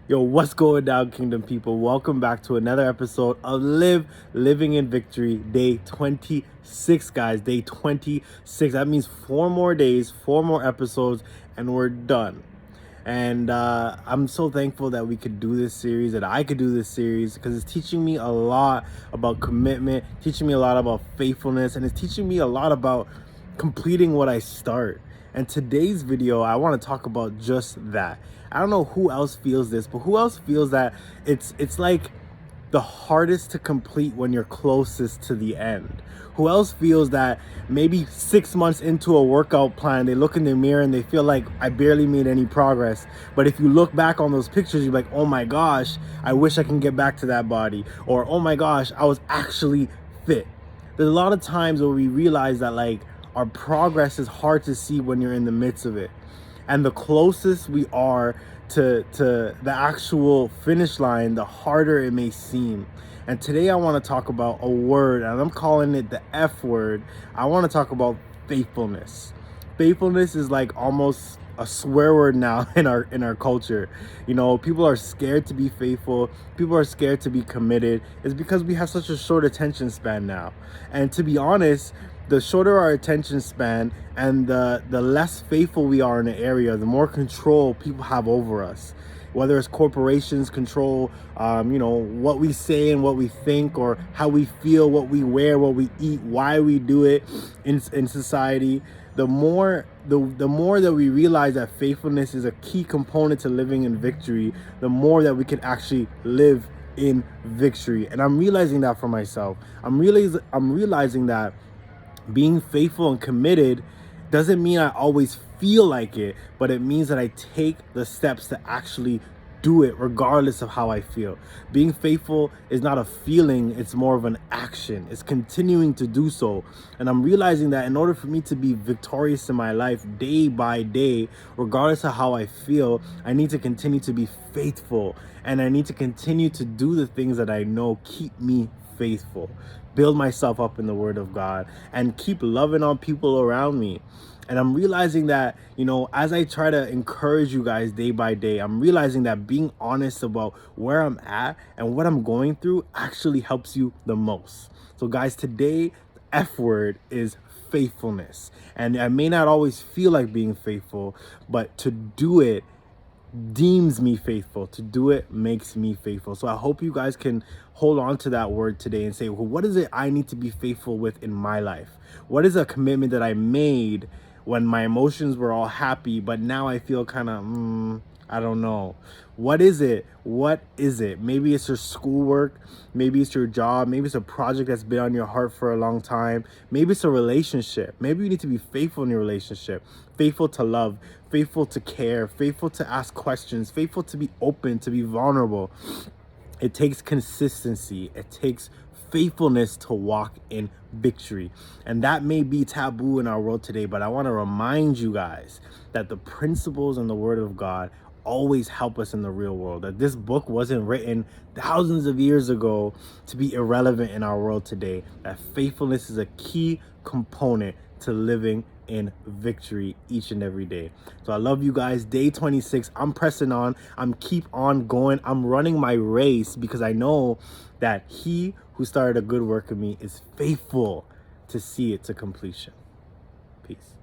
Yo, what's going down, Kingdom people? Welcome back to another episode of Living in Victory, day 26, guys. Day 26. That means 4 more days, 4 more episodes, and we're done. And I'm so thankful that we could do this series, that I could do this series, because it's teaching me a lot about commitment, teaching me a lot about faithfulness, and it's teaching me a lot about completing what I start. And today's video, I want to talk about just that. I don't know who else feels this, but who else feels that it's like the hardest to complete when you're closest to the end? Who else feels that maybe 6 months into a workout plan, they look in the mirror and they feel like, I barely made any progress? But if you look back on those pictures, you're like, oh my gosh, I wish I can get back to that body. Or, oh my gosh, I was actually fit. There's a lot of times where we realize that like our progress is hard to see when you're in the midst of it. And the closest we are to the actual finish line, the harder it may seem. And today I want to talk about a word, and I'm calling it the F word. I want to talk about faithfulness. Faithfulness is like almost a swear word now in our culture. You know, people are scared to be faithful. People are scared to be committed. It's because we have such a short attention span now. And to be honest, the shorter our attention span and the less faithful we are in an area, the more control people have over us. Whether it's corporations control, what we say and what we think, or how we feel, what we wear, what we eat, why we do it in society. The more that we realize that faithfulness is a key component to living in victory, the more that we can actually live in victory. And I'm realizing that for myself. I'm realizing that being faithful and committed doesn't mean I always feel like it, but it means that I take the steps to actually do it regardless of how I feel. Being faithful is not a feeling, it's more of an action. It's continuing to do so. And I'm realizing that in order for me to be victorious in my life day by day, regardless of how I feel, I need to continue to be faithful. And I need to continue to do the things that I know keep me faithful, build myself up in the Word of God, and keep loving on people around me. And I'm realizing that, as I try to encourage you guys day by day, I'm realizing that being honest about where I'm at and what I'm going through actually helps you the most. So guys, today, the F word is faithfulness. And I may not always feel like being faithful, but to do it deems me faithful. To do it makes me faithful. So I hope you guys can hold on to that word today and say, well, what is it I need to be faithful with in my life? What is a commitment that I made when my emotions were all happy, but now I feel kind of, I don't know. What is it? What is it? Maybe it's your schoolwork. Maybe it's your job. Maybe it's a project that's been on your heart for a long time. Maybe it's a relationship. Maybe you need to be faithful in your relationship. Faithful to love. Faithful to care. Faithful to ask questions. Faithful to be open, to be vulnerable. It takes consistency. It takes faithfulness to walk in victory. And that may be taboo in our world today, but I want to remind you guys that the principles and the Word of God always help us in the real world. That this book wasn't written thousands of years ago to be irrelevant in our world today. That faithfulness is a key component to living in victory each and every day. So I love you guys. Day 26, I'm pressing on. I'm keep on going. I'm running my race because I know that he who started a good work in me is faithful to see it to completion. Peace.